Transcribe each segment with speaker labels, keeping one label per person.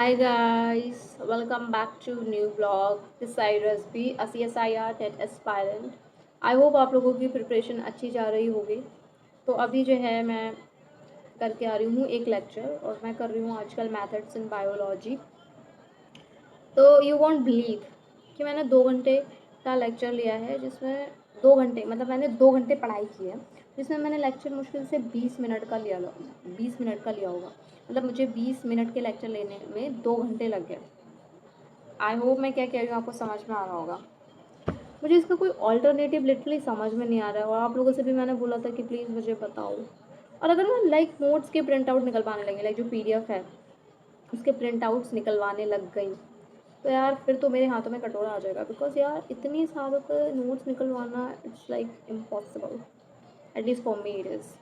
Speaker 1: Hi guys, welcome back to new vlog. This side recipe a CSIR TET aspirant. I hope आप लोगों की preparation अच्छी जा रही होगी. तो अभी जो है मैं करके आ रही हूँ एक लेक्चर और मैं कर रही हूँ आजकल मैथड्स इन बायोलॉजी. तो यू वॉन्ट बिलीव कि मैंने 2 घंटे का लेक्चर लिया है जिसमें 2 घंटे मतलब मैंने 2 घंटे पढ़ाई की है जिसमें मैंने लेक्चर मुश्किल से 20 मिनट का लिया 20 मिनट का लिया होगा. मतलब मुझे 20 मिनट के लेक्चर लेने में 2 घंटे लग गए. आई होप मैं क्या कह रही हूँ आपको समझ में आ रहा होगा. मुझे इसका कोई ऑल्टरनेटिव लिटरली समझ में नहीं आ रहा है और आप लोगों से भी मैंने बोला था कि प्लीज़ मुझे बताओ. और अगर मैं लाइक नोट्स के प्रिंट आउट निकलवाने लगी लाइक जो PDF है उसके प्रिंट आउट्स निकलवाने लग गई तो यार फिर तो मेरे हाथों में कटोरा आ जाएगा. बिकॉज यार इतनी सालों के नोट्स निकलवाना it's like impossible. At least for me it is.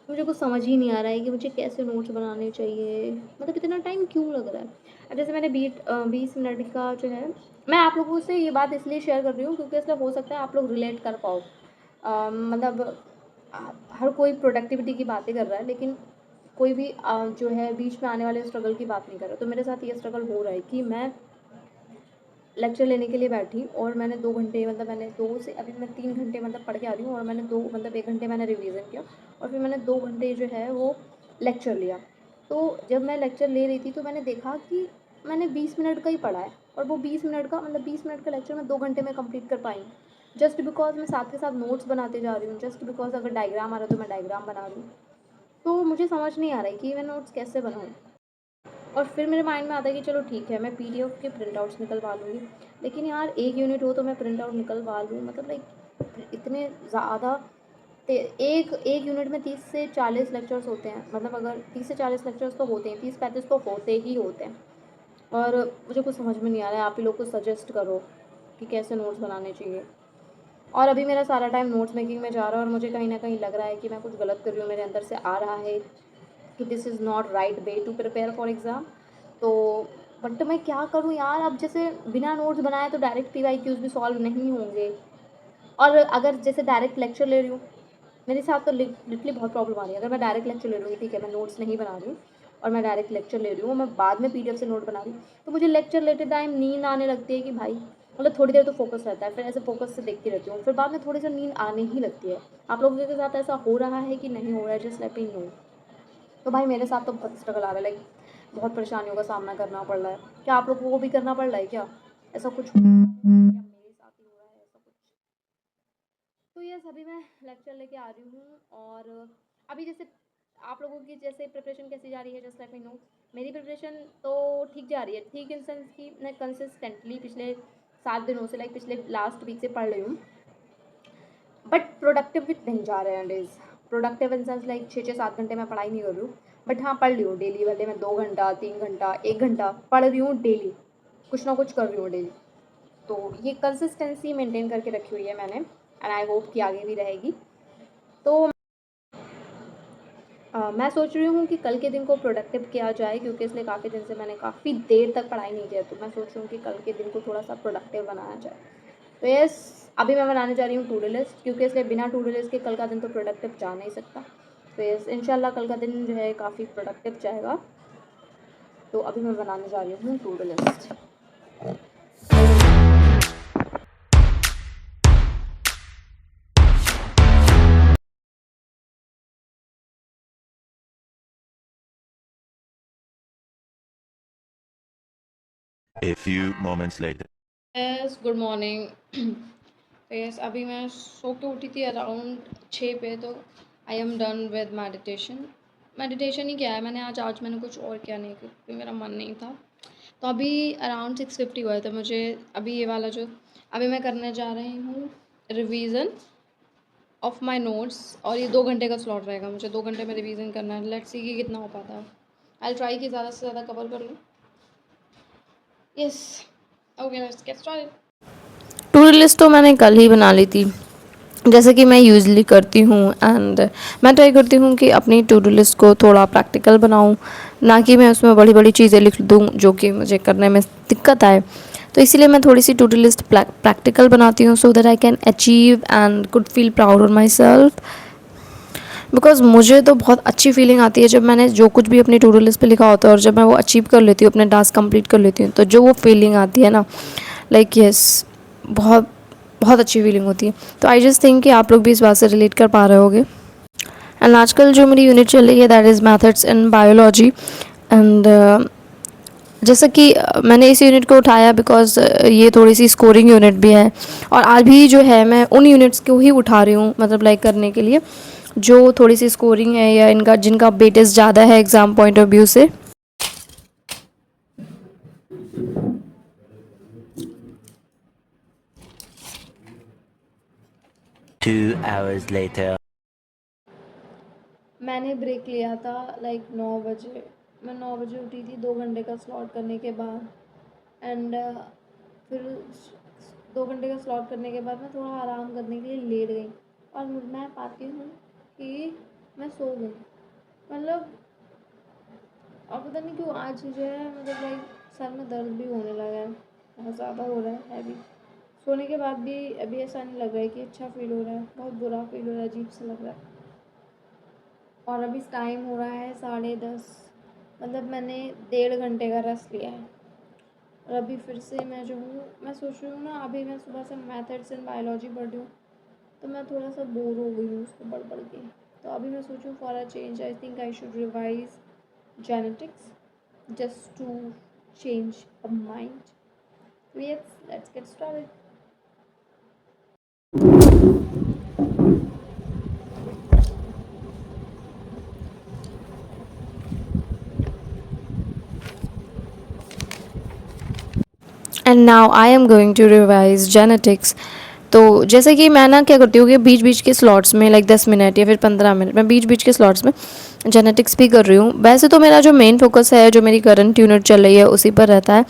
Speaker 1: मुझे कुछ समझ ही नहीं आ रहा है कि मुझे कैसे नोट्स बनाने चाहिए. मतलब इतना टाइम क्यों लग रहा है. अब जैसे मैंने 20 मिनट का जो है मैं आप लोगों से ये बात इसलिए शेयर कर रही हूँ क्योंकि इसलिए हो सकता है आप लोग रिलेट कर पाओ. मतलब हर कोई प्रोडक्टिविटी की बातें कर रहा है लेकिन कोई भी जो है बीच में आने वाले स्ट्रगल की बात नहीं कर रहा. तो मेरे साथ ये स्ट्रगल हो रहा है कि मैं लेक्चर लेने के लिए बैठी और मैंने 2 घंटे मतलब मैंने 2 से अभी मैं 3 घंटे मतलब पढ़ के आ रही हूँ और मैंने 1 घंटे मैंने रिवीजन किया और फिर मैंने 2 घंटे जो है वो लेक्चर लिया. तो जब मैं लेक्चर ले रही थी तो मैंने देखा कि मैंने 20 मिनट का ही पढ़ा है और वो 20 मिनट का मतलब 20 मिनट का लेक्चर मैं 2 घंटे में कंप्लीट कर पाई. जस्ट बिकॉज मैं साथ के साथ नोट्स बनाते जा रही हूँ. जस्ट बिकॉज अगर डायग्राम आ रहा है तो मैं डायग्राम बना रही हूँ. तो मुझे समझ नहीं आ रहा है कि मैं नोट्स कैसे बनाऊँ. और फिर मेरे माइंड में आता है कि चलो ठीक है मैं PDF के प्रिंट आउट्स निकलवा लूँगी. लेकिन यार एक यूनिट हो तो मैं प्रिंट आउट निकलवा लूँ मतलब लाइक इतने ज़्यादा. एक एक यूनिट में 30 से 40 लेक्चर्स होते हैं. मतलब अगर 30 से 40 लेक्चर्स तो होते हैं 30-35 तो होते ही होते हैं. और मुझे कुछ समझ में नहीं आ रहा है. आप ही लोग को सजेस्ट करो कि कैसे नोट्स बनाने चाहिए. और अभी मेरा सारा टाइम नोट्स मेकिंग में जा रहा है और मुझे कहीं ना कहीं लग रहा है कि मैं कुछ गलत कर रही हूँ. मेरे अंदर से आ रहा है कि this is not right way to prepare for exam. तो बट मैं क्या करूँ यार. अब जैसे बिना नोट्स बनाए तो डायरेक्ट PYQs भी सॉल्व नहीं होंगे. और अगर जैसे डायरेक्ट लेक्चर ले रही हूँ मेरे साथ तो लिटरली बहुत प्रॉब्लम आ रही है. अगर मैं डायरेक्ट लेक्चर ले लूँगी ठीक है मैं नोट्स नहीं बना रही हूँ और मैं डायरेक्ट लेक्चर ले रही हूँ मैं बाद में PDF से नोट बना रही हूँ तो मुझे लेक्चर लेते टाइम नींद आने लगती है कि भाई मतलब थोड़ी देर तो फोकस रहता है फिर ऐसे फोकस से देखती रहती हूँ फिर बाद में थोड़ी सी नींद आने ही लगती है. आप लोगों के साथ ऐसा हो रहा है कि नहीं हो रहा है जस्ट लेट मी नो. तो भाई मेरे साथ तो बहुत स्ट्रगल आ रहा है लाइक बहुत परेशानियों का सामना करना पड़ रहा है. क्या आप लोगों को भी करना पड़ रहा है क्या ऐसा कुछ हो रहा है या मेरे साथ ही हो रहा है ऐसा कुछ. तो ये अभी मैं लेक्चर लेके आ रही हूँ और अभी जैसे आप लोगों की जैसे प्रिपरेशन कैसी जा रही है जस्ट लेट मी नो. मेरी प्रिपरेशन तो ठीक जा रही है. ठीक इन सेंस कि मैं कंसिस्टेंटली पिछले 7 दिनों से लाइक पिछले लास्ट वीक से पढ़ रही हूँ. बट प्रोडक्टिव नहीं जा रहे हैं days. Productive in sense like 6-7 घंटे मैं पढ़ाई नहीं कर रही हूँ. बट हाँ पढ़ रही हूँ डेली वाले मैं 2 घंटा 3 घंटा 1 घंटा पढ़ रही हूँ डेली. कुछ ना कुछ कर रही हूँ डेली. तो ये कंसिस्टेंसी मेंटेन करके रखी हुई है मैंने एंड आई होप कि आगे भी रहेगी. तो मैं सोच रही हूँ कि कल के दिन को प्रोडक्टिव किया जाए क्योंकि इसलिए काफ़ी दिन से मैंने काफ़ी देर तक पढ़ाई नहीं किया. तो मैं सोच रही हूँ कि कल के दिन को थोड़ा सा प्रोडक्टिव बनाया जाए. तो यस अभी मैं बनाने जा रही हूँ टू डू लिस्ट क्योंकि इसलिए बिना टू डू लिस्ट के कल का दिन तो प्रोडक्टिव जा नहीं सकता. तो यस इंशाल्लाह कल का दिन जो है काफ़ी प्रोडक्टिव जाएगा. तो अभी मैं बनाने जा रही हूँ to do list.
Speaker 2: A few moments later.
Speaker 1: Yes good morning. तो यस अभी मैं सो के उठी थी अराउंड 6 पे. तो I am done with meditation. Meditation ही किया है मैंने आज मैंने कुछ और किया नहीं क्योंकि मेरा मन नहीं था. तो अभी अराउंड 6:50 हुआ है तो मुझे अभी ये वाला जो अभी मैं करने जा रही हूँ रिवीजन ऑफ माय नोट्स. और ये 2 घंटे का स्लॉट रहेगा. मुझे 2 घंटे में रिवीजन करना है. लेट्स सी कि कितना हो पाता है. आई ट्राई कि ज़्यादा से ज़्यादा कवर कर लूँ. Yes okay let's get started. To do list तो मैंने कल ही बना ली थी जैसे कि मैं यूज़ली करती हूँ. एंड मैं ट्राई करती हूँ कि अपनी टू डू लिस्ट को थोड़ा प्रैक्टिकल बनाऊँ ना कि मैं उसमें बड़ी बड़ी चीज़ें लिख दूँ जो कि मुझे करने में दिक्कत आए. तो इसीलिए मैं थोड़ी सी टू डू लिस्ट प्रैक्टिकल बनाती हूँ so that I can achieve and could feel proud on my self.
Speaker 3: Because मुझे तो बहुत अच्छी फीलिंग आती है जब मैंने जो कुछ भी अपनी टू डू लिस्ट पे लिखा होता है और जब मैं वो अचीव कर लेती हूँ, अपने टास्क कंप्लीट कर लेती हूँ, तो जो वो फीलिंग आती है ना, लाइक यस, बहुत बहुत अच्छी फीलिंग होती है। तो आई जस्ट थिंक कि आप लोग भी इस बात से रिलेट कर पा रहे होगे। एंड आजकल जो मेरी यूनिट चल रही है that is methods in biology. And जैसा कि मैंने इस यूनिट को उठाया बिकॉज़ ये थोड़ी सी स्कोरिंग यूनिट भी है, और आज भी जो है मैं उन यूनिट्स को ही उठा रही हूँ, मतलब लाइक करने के लिए जो थोड़ी सी स्कोरिंग है या इनका जिनका वेटेज ज़्यादा है एग्ज़ाम पॉइंट ऑफ व्यू से।
Speaker 2: 2 hours later.
Speaker 1: मैंने ब्रेक लिया था लाइक 9 बजे। मैं 9 बजे उठी थी 2 घंटे का स्लॉट करने के बाद। एंड फिर 2 घंटे का स्लॉट करने के बाद मैं थोड़ा आराम करने के लिए लेट गई, और मैं पाती हूँ कि मैं सो गई। मतलब और पता नहीं क्यों आज जो है मतलब लाइक सर में दर्द भी होने लगा है, बहुत ज़्यादा हो रहा है अभी। सोने के बाद भी अभी ऐसा नहीं लग रहा है कि अच्छा फील हो रहा है, बहुत बुरा फील हो रहा है, अजीब सा लग रहा है। और अभी टाइम हो रहा है 10:30, मतलब मैंने 1.5 घंटे का रेस्ट लिया है। और अभी फिर से मैं जो हूँ, मैं सोच रही हूँ ना, अभी मैं सुबह से मैथड्स एंड बायोलॉजी पढ़ रही हूँ, तो मैं थोड़ा सा बोर हो गई हूँ उसको पढ़ पढ़ के। तो अभी मैं सोचूँ for a change I think I should revise genetics just to change a mind. So yes, let's get started.
Speaker 3: And now I am going to revise genetics. तो जैसे कि मैं ना क्या करती हूँ कि बीच बीच के स्लॉट्स में लाइक 10 मिनट या फिर 15 मिनट मैं बीच बीच के स्लॉट्स में जेनेटिक्स भी कर रही हूँ। वैसे तो मेरा जो मेन फोकस है, जो मेरी करंट यूनिट चल रही है, उसी पर रहता है,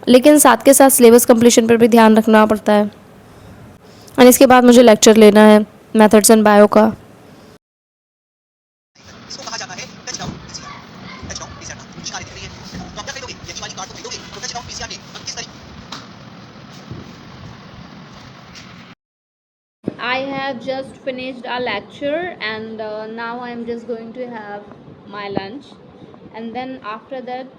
Speaker 3: लेकिन साथ के साथ सिलेबस कंप्लीशन पर भी ध्यान रखना पड़ता है। और इसके बाद मुझे लेक्चर लेना है मेथड्स एंड बायो का।
Speaker 4: इसको कहा जाता है टचडाउन पीसीआर। टचडाउन पीसीआर नाम शिकारी दिख रही है, तो आप क्या खरीदोगे? यदि वाली कार्ड को खरीदोगे तो टचडाउन पीसीआर ने 31 तारीख।
Speaker 1: I have just finished a lecture, and now I am just going to have my lunch, and then after that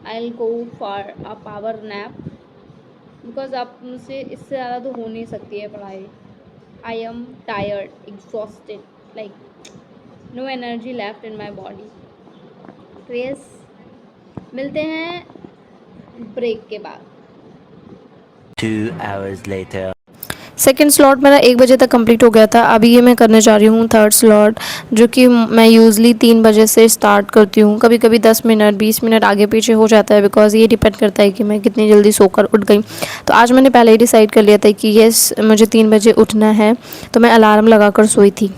Speaker 1: I'll go for a power nap because अब मुझसे इससे ज़्यादा तो हो नहीं सकती है पढ़ाई। I am tired, exhausted, like no energy left in my body. तो yes, मिलते हैं ब्रेक के बाद।
Speaker 2: 2 hours later.
Speaker 3: सेकेंड स्लॉट मेरा 1 बजे तक कंप्लीट हो गया था। अभी ये मैं करने जा रही हूँ थर्ड स्लॉट, जो कि मैं यूज़ली 3 बजे से स्टार्ट करती हूँ। कभी कभी 10 मिनट 20 मिनट आगे पीछे हो जाता है, बिकॉज़ ये डिपेंड करता है कि मैं कितनी जल्दी सोकर उठ गई। तो आज मैंने पहले ही डिसाइड कर लिया था कि येस मुझे 3 बजे उठना है, तो मैं अलार्म लगा कर सोई थी।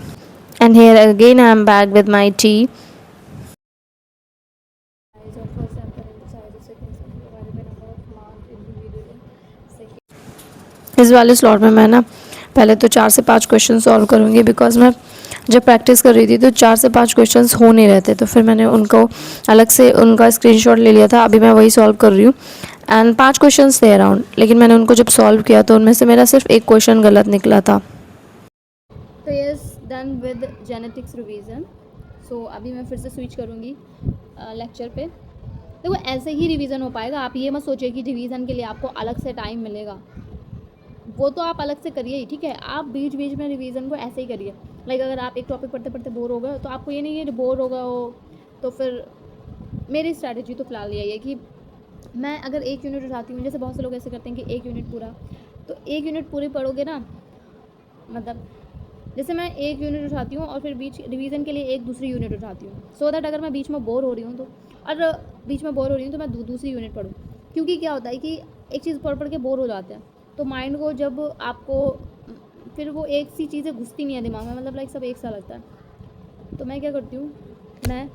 Speaker 3: And here again I am back with my T. इस वाले स्लॉट में मैं ना पहले तो 4 से 5 क्वेश्चन सॉल्व करूँगी, बिकॉज़ मैं जब प्रैक्टिस कर रही थी तो 4 से 5 क्वेश्चंस हो नहीं रहे थे, तो फिर मैंने उनको अलग से उनका स्क्रीनशॉट ले लिया था। अभी मैं वही सॉल्व कर रही हूँ। एंड 5 क्वेश्चंस थे अराउंड, लेकिन मैंने उनको जब सॉल्व किया तो उनमें से मेरा सिर्फ एक क्वेश्चन गलत निकला था।
Speaker 1: तो yes, done with genetics revision. So अभी मैं फिर से स्विच करूँगी लेक्चर पे। देखो ऐसे ही रिवीजन हो पाएगा, आप ये मत सोचिए कि रिवीजन के लिए आपको अलग से टाइम मिलेगा, वो तो आप अलग से करिए ही, ठीक है। आप बीच बीच में रिवीजन को ऐसे ही करिए। लाइक अगर आप एक टॉपिक पढ़ते पढ़ते बोर हो गए तो आपको ये नहीं है बोर हो गए हो, तो फिर मेरी स्ट्रैटेजी तो फिलहाल यही है कि मैं अगर एक यूनिट उठाती हूँ, जैसे बहुत से लोग ऐसे करते हैं कि एक यूनिट पूरा, तो एक यूनिट पूरी पढ़ोगे ना, मतलब जैसे मैं एक यूनिट उठाती हूँ और फिर बीच रिवीजन के लिए एक दूसरी यूनिट उठाती हूँ, सो दैट अगर मैं बीच में बोर हो रही हूँ तो, और बीच में बोर हो रही हूँ तो मैं दूसरी यूनिट पढ़ूँ। क्योंकि क्या होता है कि एक चीज़ पढ़ पढ़ के बोर हो जाते हैं, तो माइंड को जब आपको फिर वो एक सी चीज़ें घुसती नहीं है दिमाग में, मतलब लाइक सब एक सा लगता है। तो मैं क्या करती हूँ, मैं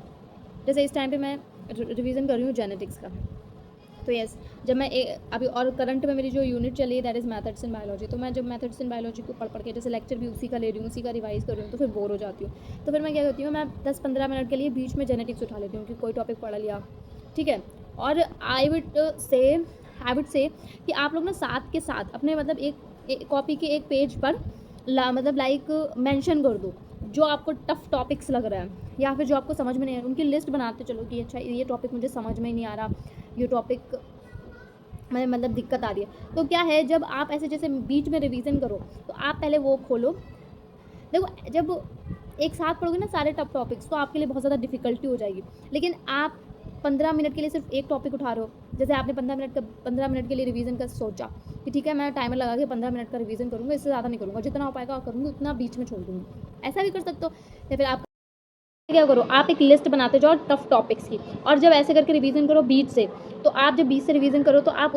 Speaker 1: जैसे इस टाइम पे मैं रिवीजन कर रही हूँ जेनेटिक्स का। तो यस, जब मैं अभी और करंट में मेरी जो यूनिट चली है that is methods in biology, तो मैं जब मैथड्स इन बायोलॉजी को पढ़ पढ़ के जैसे लेक्चर भी उसी का ले रही हूँ, उसी का रिवाइज कर रही हूँ, तो फिर बोर हो जाती हूँ। तो फिर मैं क्या करती हूँ, मैं 10-15 मिनट के लिए बीच में जेनेटिक्स उठा लेती हूँ कि कोई टॉपिक पढ़ लिया, ठीक है। और आई वुड से कि आप लोग ना साथ के साथ अपने मतलब एक कॉपी के एक पेज पर मतलब लाइक मेंशन कर दो जो आपको टफ़ टॉपिक्स लग रहा है या फिर जो आपको समझ में नहीं आ रहा, उनकी लिस्ट बनाते चलो कि अच्छा ये टॉपिक मुझे समझ में ही नहीं आ रहा, ये टॉपिक में मतलब दिक्कत आ रही है। तो क्या है, जब आप ऐसे जैसे बीच में रिवीजन करो तो आप पहले वो खोलो। देखो जब एक साथ पढ़ोगे ना सारे टफ टॉपिक्स तो आपके लिए बहुत ज़्यादा डिफ़िकल्टी हो जाएगी। लेकिन आप 15 मिनट के लिए सिर्फ एक टॉपिक उठा रहे हो, जैसे आपने 15 मिनट के लिए रिवीजन का सोचा कि ठीक है मैं टाइमर लगा के 15 मिनट का रिवीजन करूँगा, इससे ज़्यादा नहीं करूँगा, जितना हो पाएगा करूँगी, उतना बीच में छोड़ दूँगी। ऐसा भी कर सकते हो। या फिर आप क्या करो, आप एक लिस्ट बनाते जाओ टफ टॉपिक्स की, और जब ऐसे करके रिवीजन करो बीच से, तो आप जब बीच से रिवीजन करो तो आप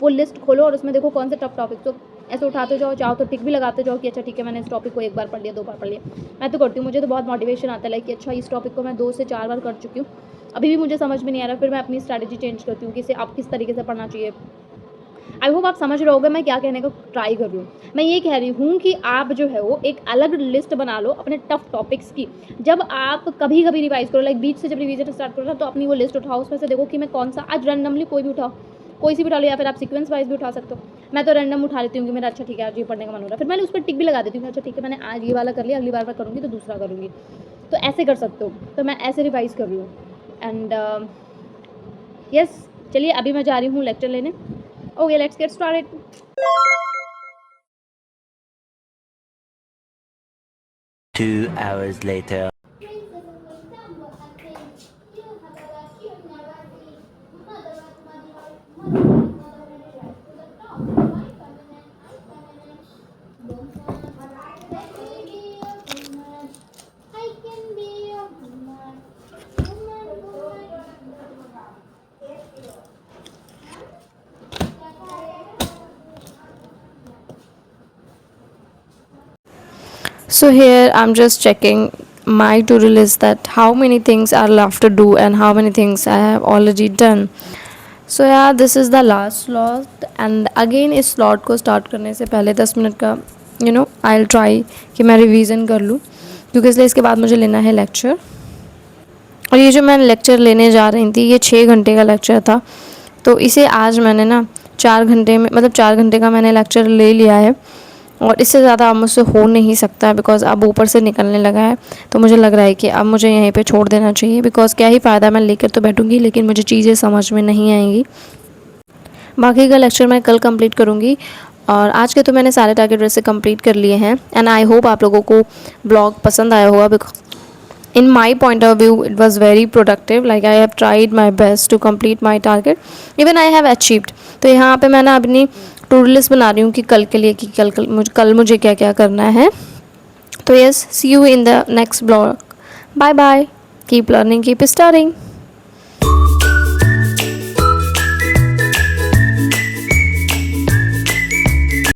Speaker 1: वो लिस्ट खोलो और उसमें देखो कौन से टफ टॉपिक, तो ऐसे उठाते जाओ, चाहो तो टिक भी लगाते जाओ कि अच्छा ठीक है मैंने इस टॉपिक को एक बार पढ़ लिया, 2 बार पढ़ लिया। मैं तो करती हूँ, मुझे तो बहुत मोटिवेशन आता है लाइक कि अच्छा इस टॉपिक को मैं 2 से 4 बार कर चुकी हूँ, अभी भी मुझे समझ में नहीं आ रहा, फिर मैं अपनी स्ट्रैटेजी चेंज करती हूँ कि इसे आप किस तरीके से पढ़ना चाहिए। आई होप आप समझ रहे होगे मैं क्या कहने का ट्राई कर रही हूँ। मैं ये कह रही हूँ कि आप जो है वो एक अलग लिस्ट बना लो अपने टफ टॉपिक्स की। जब आप कभी कभी रिवाइज करो, लाइक बीच से जब रिवीजन स्टार्ट करो ना, तो अपनी वो लिस्ट उठाओ, उसमें से देखो कि मैं कौन सा आज रैंडमली कोई भी उठाओ, कोई सी भी उठा लो, या फिर आप सीक्वेंस वाइज भी उठा सकते हो। मैं तो रैंडम उठा लेती हूँ कि मेरा अच्छा ठीक है आज ये पढ़ने का मन हो रहा है, फिर मैंने उस पर टिक भी लगा देती हूँ, अच्छा ठीक है मैंने आज ये वाला कर लिया, अगली बार मैं करूँगी तो दूसरा करूँगी। तो ऐसे कर सकते हो, तो मैं ऐसे रिवाइज कर रही हूँ। एंड यस, चलिए अभी मैं जा रही हूँ लेक्चर लेने। Okay, let's get started.
Speaker 2: Two hours later.
Speaker 3: So here I'm just checking my to-do list, that how many things are left to do and how many things I have already done. So yeah, this is the last slot, and again इस slot को start करने से पहले 10 minute का I'll try कि मैं revision कर लूँ, क्योंकि इसलिए इसके बाद मुझे लेना है लेक्चर। और ये जो मैं लेक्चर लेने जा रही थी ये 6 घंटे का लेक्चर था, तो इसे आज मैंने ना 4 घंटे में, मतलब 4 घंटे का मैंने लेक्चर ले लिया है, और इससे ज़्यादा अब मुझसे हो नहीं सकता है, बिकॉज़ अब ऊपर से निकलने लगा है। तो मुझे लग रहा है कि अब मुझे यहीं पे छोड़ देना चाहिए, बिकॉज़ क्या ही फ़ायदा, मैं लेकर तो बैठूँगी लेकिन मुझे चीज़ें समझ में नहीं आएंगी। बाकी का लेक्चर मैं कल कंप्लीट करूँगी, और आज के तो मैंने सारे टारगेट वैसे कंप्लीट कर लिए हैं। एंड आई होप आप लोगों को ब्लॉग पसंद आया होगा, because in my point of view it was very productive, like I have tried my best to complete my target, even I have achieved। तो यहाँ पे मैं ना अपनी टू डू लिस्ट बना रही हूँ कि कल के लिए, कि कल मुझे क्या क्या करना है। तो yes, see you in the next blog, bye bye, keep learning, keep starring.